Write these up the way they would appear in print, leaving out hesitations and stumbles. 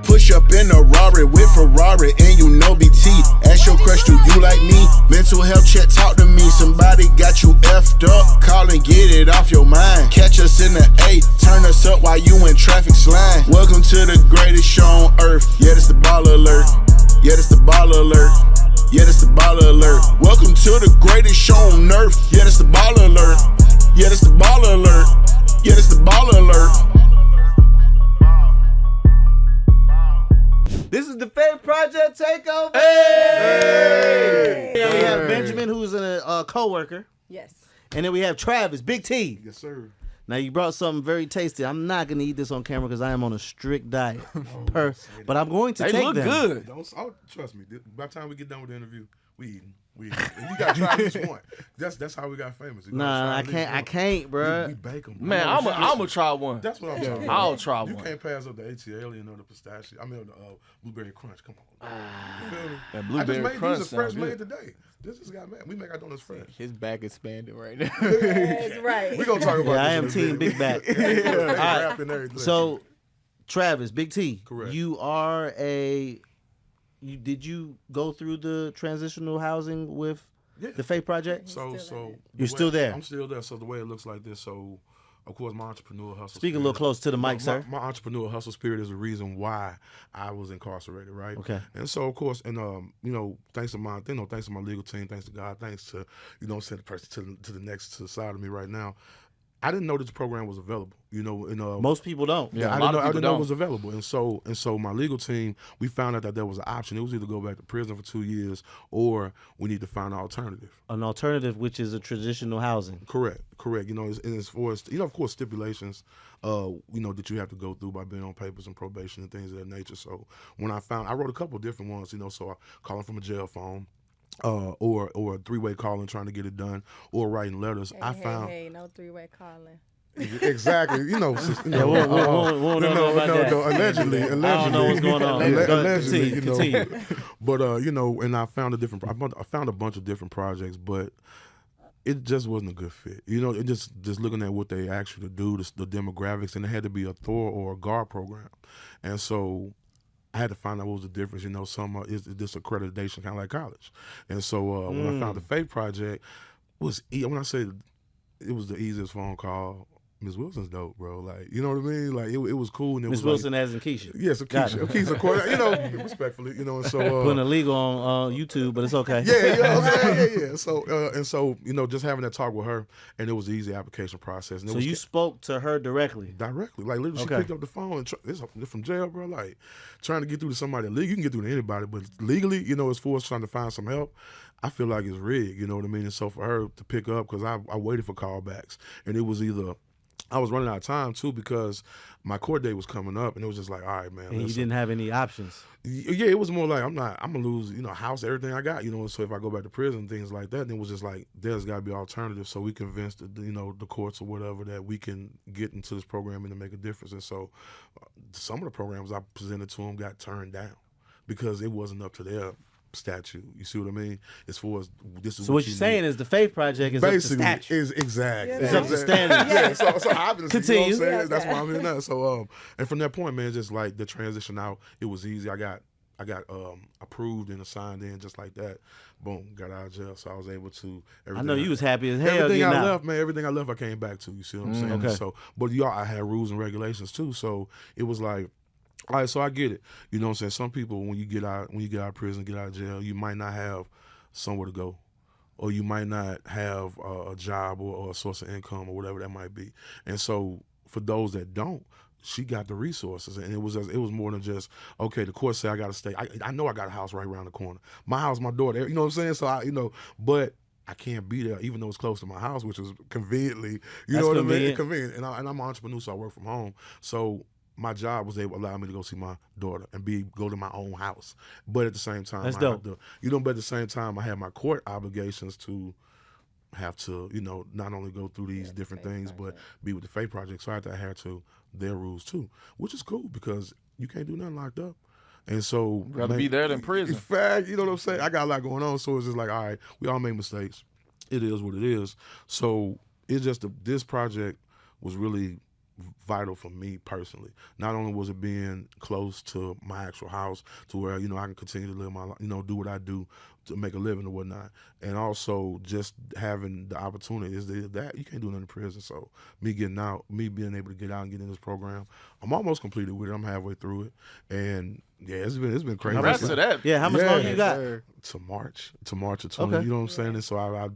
push up in a Rari with Ferrari, and you know BT. Ask your crush, do you like me? Mental health check, talk to me. Somebody got you effed up. Call and get it off your mind. Catch us in the A, turn us up while you in traffic slime. Welcome to the greatest show on earth. Yeah, this the baller alert. Yeah, this the baller alert. Yeah, this the baller alert. Welcome to the greatest show on earth. Yeah, this the baller alert. Yeah, this the baller alert. Yeah, this the baller alert. This is the Faith Project Takeover. Hey! Yeah, we have Benjamin, who's a co-worker. Yes. And then we have Travis, Big T. Yes, sir. Now, you brought something very tasty. I'm not going to eat this on camera because I am on a strict diet. But I'm going to take them. They look good. Trust me. By the time we get done with the interview, we eating. And you got to try each one. That's how we got famous. You know, I can't, bro. We bake them. Man, I'm gonna try one. That's what I'm talking about. I'll try one. You can't pass up the ATL alien or the pistachio. I mean, the blueberry crunch. Come on. You feel me? That blueberry crunch. These are fresh made today. This just got made. We make our donuts fresh. His back expanding right now. That's right. We're going to talk about this. I am team Big Back. All right. So, Travis, Big T. Correct. You are did you go through the transitional housing with the Faith Project? You're still there. I'm still there. So the way it looks like this, so of course my entrepreneur hustle. Speak a little close to the mic, sir. My entrepreneur hustle spirit is the reason why I was incarcerated, right? Okay. And so of course, and thanks to my legal team, thanks to God, thanks to send the person to the next side of me right now. I didn't know this program was available. Most people don't. Yeah, I didn't know it was available, and so my legal team, we found out that there was an option. It was either go back to prison for 2 years, or we need to find an alternative. An alternative, which is a traditional housing. Correct. As far as of course, stipulations, that you have to go through by being on papers and probation and things of that nature. So when I wrote a couple of different ones. So I calling from a jail phone. Or a three-way calling trying to get it done, or writing letters. Hey, no three-way calling. Exactly, we won't know about that. Allegedly, I don't know what's going on. Allegedly, Continue. But and I found a bunch of different projects, but it just wasn't a good fit. It just looking at what they asked you to do, the demographics, and it had to be a Thor or a guard program, and so I had to find out what was the difference. Some is this accreditation kind of like college, and so when I found the Faith Project, when I say it was the easiest phone call. Ms. Wilson's dope, bro. Like, you know what I mean? Like, it was cool. Ms. Wilson as in Keisha. Yes, Keisha. Keisha, of course. Respectfully, and so putting illegal on YouTube, but it's okay. Yeah. So just having that talk with her, and it was an easy application process. And you spoke to her directly. Like literally, she picked up the phone and it's from jail, bro. Like trying to get through to somebody legally, you can get through to anybody, but legally, as far as trying to find some help, I feel like it's rigged. You know what I mean? And so for her to pick up, because I waited for callbacks, and it was either. I was running out of time too because my court date was coming up, and it was just like, all right, man. And you didn't have any options. Yeah, it was more like I'm gonna lose, house, everything I got, So if I go back to prison, things like that, then it was just like there's got to be alternatives. So we convinced the courts or whatever that we can get into this program and to make a difference. And so some of the programs I presented to them got turned down because it wasn't up to their statute. You see what I mean? As far as this is. So what you're saying is the Faith Project is basically up to statute. Is exactly. It's up to standards. Yeah. So obviously, continue. You know what I'm saying? That's why I'm here now. So and from that point, man, just like the transition out, it was easy. I got approved and assigned in just like that. Boom, got out of jail. So I was able to. I know you was happy as hell. Everything I left, man. Everything I left, I came back to. You see what I'm saying? Okay. So, but I had rules and regulations too. So it was like. All right, so I get it. You know what I'm saying? Some people, when you get out of prison, get out of jail, you might not have somewhere to go, or you might not have a job or a source of income or whatever that might be. And so for those that don't, she got the resources, and it was more than just okay. The court said I got to stay. I know I got a house right around the corner. My house, my door. You know what I'm saying? So but. I can't be there, even though it's close to my house, which is conveniently, know what I mean? Convenient. And I'm an entrepreneur, so I work from home. So my job was able to allow me to go see my daughter and go to my own house. But at the same time, that's dope. But at the same time, I had my court obligations to have to, not only go through these different things, but be with the Faith Project. So I had to their rules too, which is cool because you can't do nothing locked up. And so rather be there than prison. In fact, you know what I'm saying? I got a lot going on, so it's just like, all right, we all make mistakes. It is what it is. So it's just this project was really vital for me personally. Not only was it being close to my actual house, to where I can continue to live my life, do what I do to make a living or whatnot, and also just having the opportunity is that you can't do nothing in prison. So me getting out, me being able to get out and get in this program, I'm almost completed with it. I'm halfway through it, and yeah, it's been crazy. Congrats to that. Yeah, how much longer you got? To March of 20. Okay. You know what I'm saying? And so I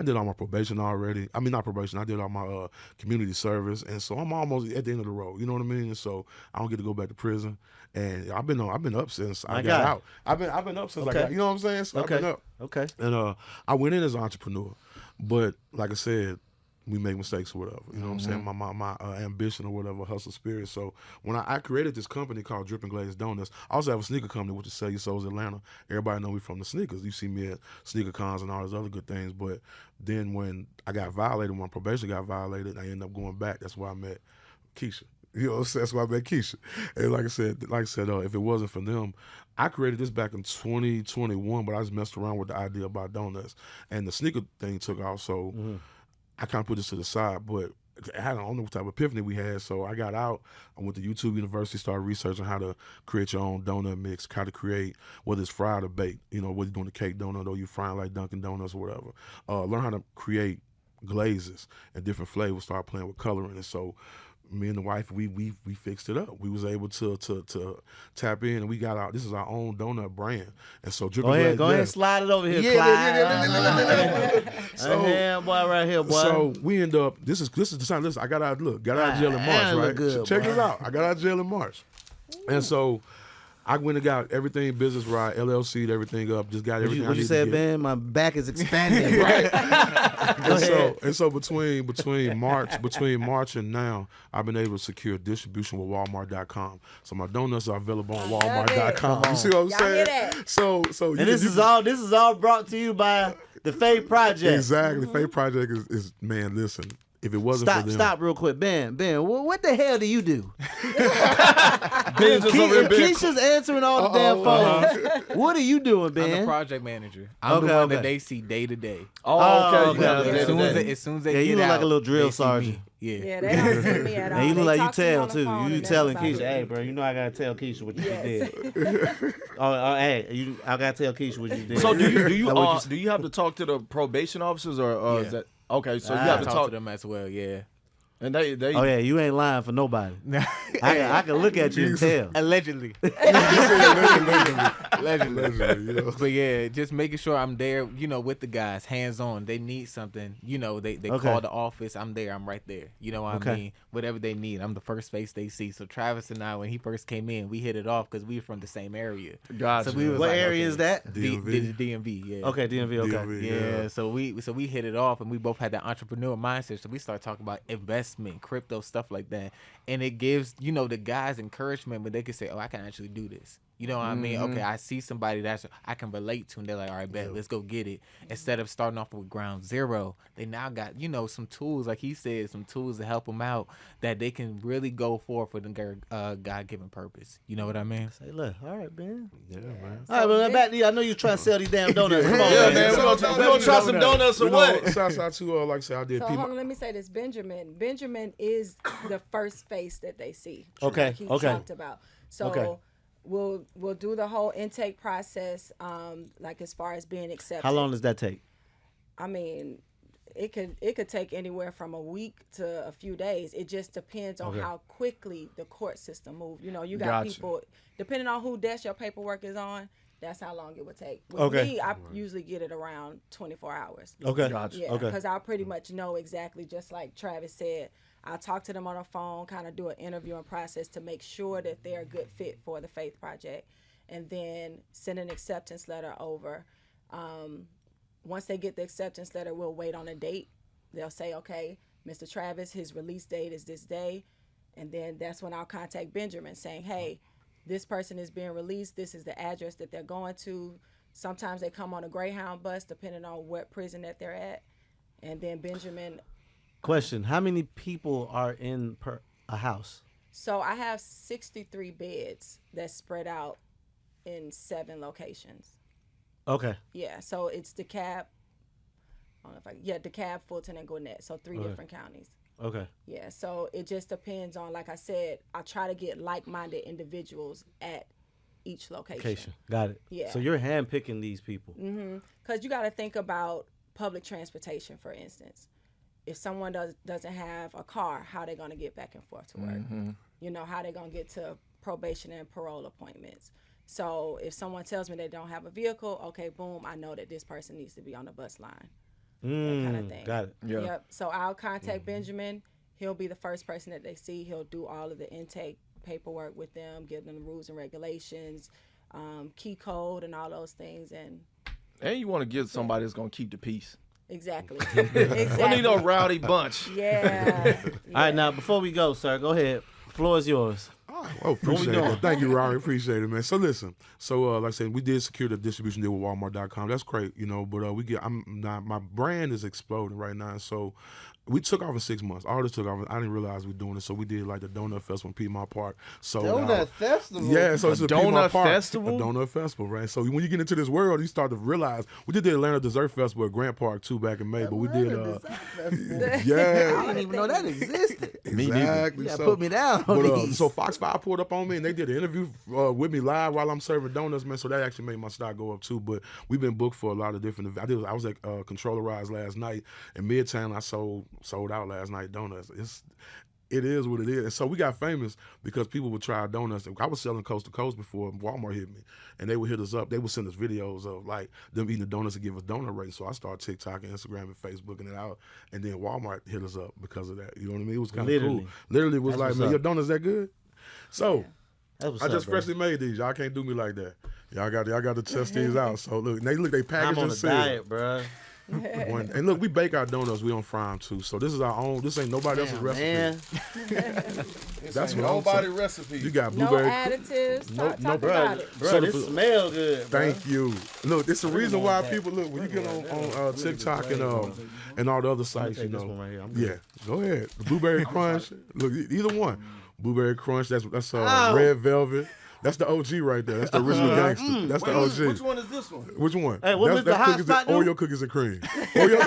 did all my probation already. I mean, not probation. I did all my community service, and so I'm almost at the end of the road. You know what I mean? And so I don't get to go back to prison. And I've been up since I got out. I've been up since I got. You know what I'm saying? So I've been up. Okay. And I went in as an entrepreneur, but like I said, we make mistakes or whatever. You know what I'm saying? My ambition or whatever, hustle spirit. So when I created this company called Dripping Glazed Donuts, I also have a sneaker company, which is Sell Your Souls Atlanta. Everybody know me from the sneakers. You see me at sneaker cons and all those other good things. But then when I got violated, when my probation got violated, I ended up going back. That's why I met Keisha. You know what I'm saying? That's why I met Keisha. And like I said, if it wasn't for them, I created this back in 2021, but I just messed around with the idea about donuts. And the sneaker thing took off, so I kind of put this to the side, but I don't know what type of epiphany we had. So I got out, I went to YouTube University, started researching how to create your own donut mix, how to create, whether it's fried or baked, whether you're doing a cake donut or you frying like Dunkin' Donuts or whatever. Learn how to create glazes and different flavors, start playing with coloring. And so me and the wife, we fixed it up. We was able to tap in, and we got out. This is our own donut brand, and so go ahead, slide it over here, Clyde. So boy, right here, boy. So we end up. This is the time. Listen, I got out of jail in March, right? Good, Check this out. I got out of jail in March, and so I went and got everything business right, LLC'd everything up, just got everything. What you said, Ben? My back is expanding. Right. and so between March and now, I've been able to secure distribution with Walmart.com. So my donuts are available on Walmart.com. You see what I'm saying? So and this is all brought to you by the Faith Project. Exactly. Faith Project is man. Listen. If it wasn't for them. Stop real quick. Ben, what the hell do you do? Keisha's answering all the damn phones. What are you doing, Ben? I'm the project manager. I'm the one that they see day to day. As soon as they get you look out, like a little drill sergeant. Yeah, they don't see me at all. And you look like you tell too. You telling Keisha, hey, bro, you know I gotta tell Keisha what you did. Hey, I gotta tell Keisha what you did. So do you have to talk to the probation officers or is that okay? So you have to talk to them as well. Yeah. And they oh yeah, you ain't lying for nobody. I can look at you and tell. Allegedly. Allegedly. But yeah, just making sure I'm there, with the guys, hands on. They need something, they call the office. I'm there. I'm right there. You know what I mean? Whatever they need, I'm the first face they see. So Travis and I, when he first came in, we hit it off because we were from the same area. Gotcha. So we was what area is that? DMV. The DMV. Yeah. Okay, DMV. Okay. DMV, Yeah. So we hit it off, and we both had that entrepreneur mindset. So we started talking about investment, crypto, stuff like that, and it gives the guys encouragement, but they can say, "Oh, I can actually do this." You know what I mean? Okay, I see somebody that I can relate to, and they're like, all right, bet, let's go get it. Instead of starting off with ground zero, they now got, some tools, like he said, some tools to help them out that they can really go for the God-given purpose. You know what I mean? Say, look, all right, man. Yeah, man. All right, well, back to you. I know you're trying to sell these damn donuts. Come on, Yeah, man. man. We're gonna try some donuts or what? Shouts out to like I said, I did. So hold on, let me say this. Benjamin is the first face that they see. Okay, Like he okay. talked about. So we'll do the whole intake process, like as far as being accepted. How long does that take? I mean, it could take anywhere from a week to a few days. It just depends on how quickly the court system moves. You got people, depending on who desk your paperwork is on, that's how long it would take. With me, I usually get it around 24 hours. Okay. Gotcha. Yeah, because I'll pretty much know exactly, just like Travis said. I'll talk to them on the phone, kind of do an interviewing process to make sure that they're a good fit for the Faith Project, and then send an acceptance letter over. Once they get the acceptance letter, we'll wait on a date. They'll say, okay, Mr. Travis, his release date is this day, and then that's when I'll contact Benjamin saying, hey, this person is being released. This is the address that they're going to. Sometimes they come on a Greyhound bus, depending on what prison that they're at, and then Benjamin... Question: how many people are in a house? So I have 63 beds that's spread out in 7 locations. Okay. Yeah, so it's DeKalb, DeKalb, Fulton, and Gwinnett. So 3 different counties. Okay. Yeah, so it just depends on, like I said, I try to get like-minded individuals at each location. Got it. Yeah. So you're handpicking these people. Because you got to think about public transportation, for instance. If someone doesn't have a car, how they going to get back and forth to work? You know, how they going to get to probation and parole appointments. So if someone tells me they don't have a vehicle, okay, boom, I know that this person needs to be on the bus line. That kind of thing. Got it. Yeah. Yep. So I'll contact Benjamin. He'll be the first person that they see. He'll do all of the intake paperwork with them, give them the rules and regulations, key code, and all those things. And you want to get somebody that's gonna keep the peace. exactly. We need exactly. a rowdy bunch. Yeah. All right, now before we go, sir, go ahead. Floor is yours. Oh, appreciate it. Thank you, Rory. Appreciate it, man. So listen, like I said, we did secure the distribution deal with Walmart.com. That's great, you know. But my brand is exploding right now. So we took off in 6 months. All this took off. I didn't realize we were doing it. So we did like the Donut Festival in Piedmont Park. Donut Festival. Yeah, so it's a Donut Piedmont Park, Festival? a Donut Festival, right? So when you get into this world, you start to realize we did the Atlanta Dessert Festival at Grant Park too back in May. But we did I yeah. didn't even know that existed. Exactly. Yeah, So- put me down. on But, these. so Fox 5 pulled up on me and they did an interview with me live while I'm serving donuts, man. So that actually made my stock go up too. But we've been booked for a lot of different events. I was at Controller Rise last night in Midtown. I sold out last night donuts. It is what it is. And so we got famous because people would try our donuts. I was selling coast to coast before Walmart hit me. And they would hit us up. They would send us videos of like them eating the donuts and give us donut rates. So I started TikTok and Instagram and Facebooking it out. And then Walmart hit us up because of that. You know what I mean? It was kind of cool. Literally was That's like, what's man, up. your donuts that good? So That's what's I up, just bro. freshly made these. Y'all can't do me like that. Y'all got to test these out. So look, they packaged I'm on and a sealed. diet, bro. And look, we bake our donuts. We don't fry them too. So this is our own. This ain't nobody else's recipe. Man, That's what I'm Nobody saying. recipe. You got No blueberry. additives. No- Talk no, about it. bro, So this the- smell good, bro. Thank you. Look, it's the reason why people look when you get on TikTok and all the other sites. You Take this know, one right here. I'm good. yeah. Go ahead. The blueberry crunch. Look, either one. Blueberry crunch. That's Ow. red velvet. That's the OG right there. That's the original gangster. That's the OG. Which one is this one? Which one? Hey, what that's Mr. Hot cookies Spot and, do? Oreo cookies and cream. Oreo.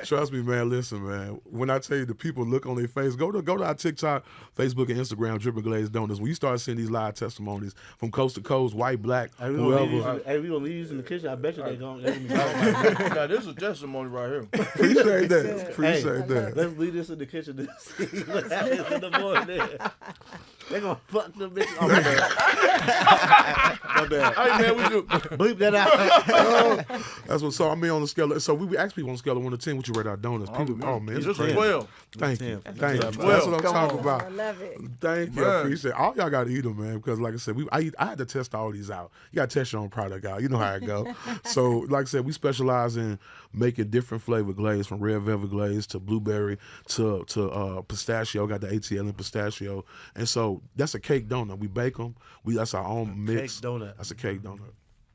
Trust me, man. Listen, man. When I tell you the people look on their face, go to our TikTok, Facebook, and Instagram, Dripping Glazed Donuts. When you start seeing these live testimonies from coast to coast, white, black, Hey, we gonna leave whoever. these- hey, we gonna leave these in the kitchen. I bet you they gonna. Now this is a testimony right here. Appreciate that. Appreciate Hey, that. let's leave this in the kitchen to see what happens in the morning. They gonna fuck the bitch. Oh, my bad. My bad. Hey man, we do. Bleep that out. That's what. So I mean, on the scale. So we ask people on a scale of 1 to 10, what you rate our donuts? People, oh man, it's This is crazy. 12. Thank you. That's Thank you. 12. That's what I'm Come talking on. about. I love it. Thank you. I Man. appreciate it. All y'all got to eat them, man, because like I said, I had to test all these out. You got to test your own product out. You know how it go. So like I said, we specialize in making different flavor glaze, from red velvet glaze to blueberry to pistachio. Got the ATL and pistachio. And so that's a cake donut. We bake them. That's our own mix. Cake donut. That's a cake donut.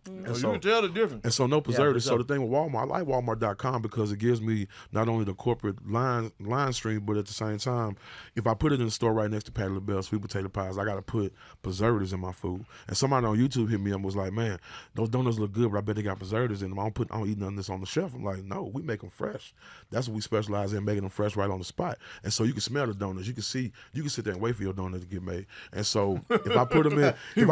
You can tell the difference. And so no preservatives. for So sure. the thing with Walmart, I like Walmart.com because it gives me not only the corporate line stream, but at the same time, if I put it in the store right next to Patty LaBelle sweet potato pies, I got to put preservatives in my food. And somebody on YouTube hit me up and was like, man, those donuts look good, but I bet they got preservatives in them. I don't eat none of this on the shelf. I'm like, no, we make them fresh. That's what we specialize in, making them fresh right on the spot. And so you can smell the donuts. You can sit there and wait for your donut to get made. And so if I put them in, if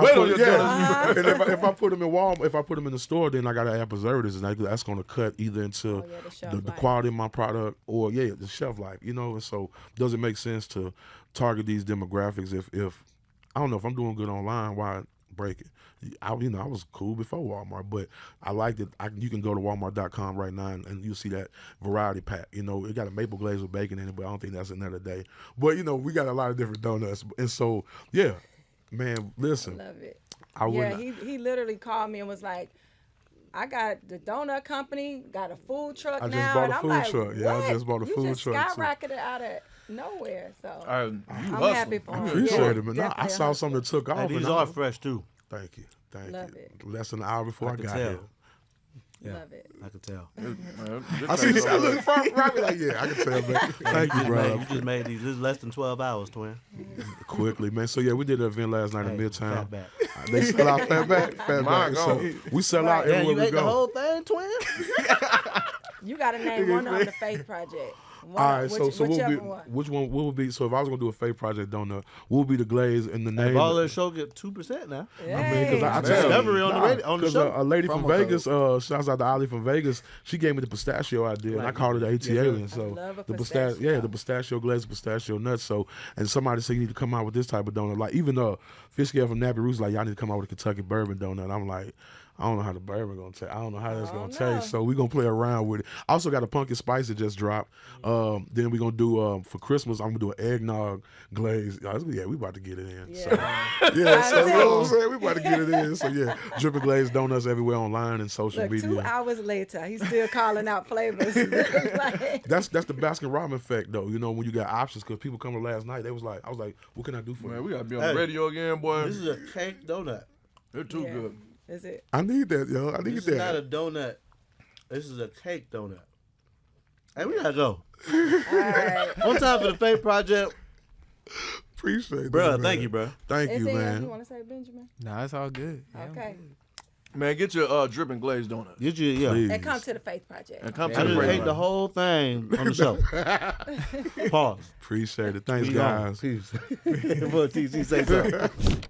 I put them in Walmart, if I put them in the store, then I got to add preservatives, and that's going to cut either into the shelf the life. quality of my product or the shelf life, you know. And so does it make sense to target these demographics? If I don't know if I'm doing good online, why break it? I was cool before Walmart, but I like that you can go to Walmart.com right now and you'll see that variety pack. You know, it got a maple glaze with bacon in it, but I don't think that's another day. But you know, we got a lot of different donuts, and so yeah, man, listen, Love it. I Yeah, wouldn't. he literally called me and was like, I got the donut company, got a food truck I just now. bought and a I'm food like, truck. Yeah, I what? just bought a You food just truck, too. skyrocketed out of nowhere. So You I'm hustling. happy for him. Appreciate Yeah, it, man. No, I definitely saw a something that took off. Hey, these and are fresh too. Thank you. Love it. Less than an hour before I can got tell. here. Yeah. Love it. I could tell. I see you look probably like, yeah, I can tell, man. Thank you, bro. You just made these. This is less than 12 hours, twin. Quickly, man. So yeah, we did an event last night in Hey, Midtown. Fatback. They sell out Fatback. My So God. we sell out Right. Damn, everywhere you we ate the go. whole thing, twin? You got to name one on the Faith Project. All right, so what would be whichever one. which one? What would be? So if I was gonna do a fake project donut, what would be the glaze and the name? Baller Show get 2% now. I mean, because I Discovery on the radio, on the show. A lady from Promo Vegas, shouts out to Ali from Vegas. She gave me the pistachio idea, and I called it the AT Alien. So love a the pistachio. the pistachio glaze, pistachio nuts. So and somebody said you need to come out with this type of donut. Like even Fish Scale from Nappy Roots, like y'all need to come out with a Kentucky bourbon donut. I'm like, I don't know how the bourbon gonna taste. I don't know how that's gonna taste. So we gonna play around with it. I also got a pumpkin spice that just dropped. Then we gonna do for Christmas. I'm gonna do an eggnog glaze. Yeah, we about to get it in. Yeah. So, yeah, so you know what I'm saying? We about to get it in. So yeah, Dripping Glazed Donuts everywhere online and social Look, media. 2 hours later, he's still calling out flavors. Like, That's the Baskin Robbins effect though. You know when you got options because people come to last night. They was like, I was like, what can I do for Man, you? we gotta be on the radio again, boy. This is a cake donut. They're too Yeah. good. is it? I need that, yo. I need This that. is not a donut. This is a cake donut. Hey, we gotta go. All right. One time for the Faith Project. Appreciate that, Bro, man. thank you, bro. Thank you, Anything else you man. want to say, Benjamin? Nah, it's all good. Yeah. Okay. Man, get your dripping glazed donut. Did you? Yeah. Please. And come to the Faith Project. And come I to the just break. ate the whole thing on the show. Pause. Appreciate it. Thanks, We gone. guys. Peace. Well, TC say something.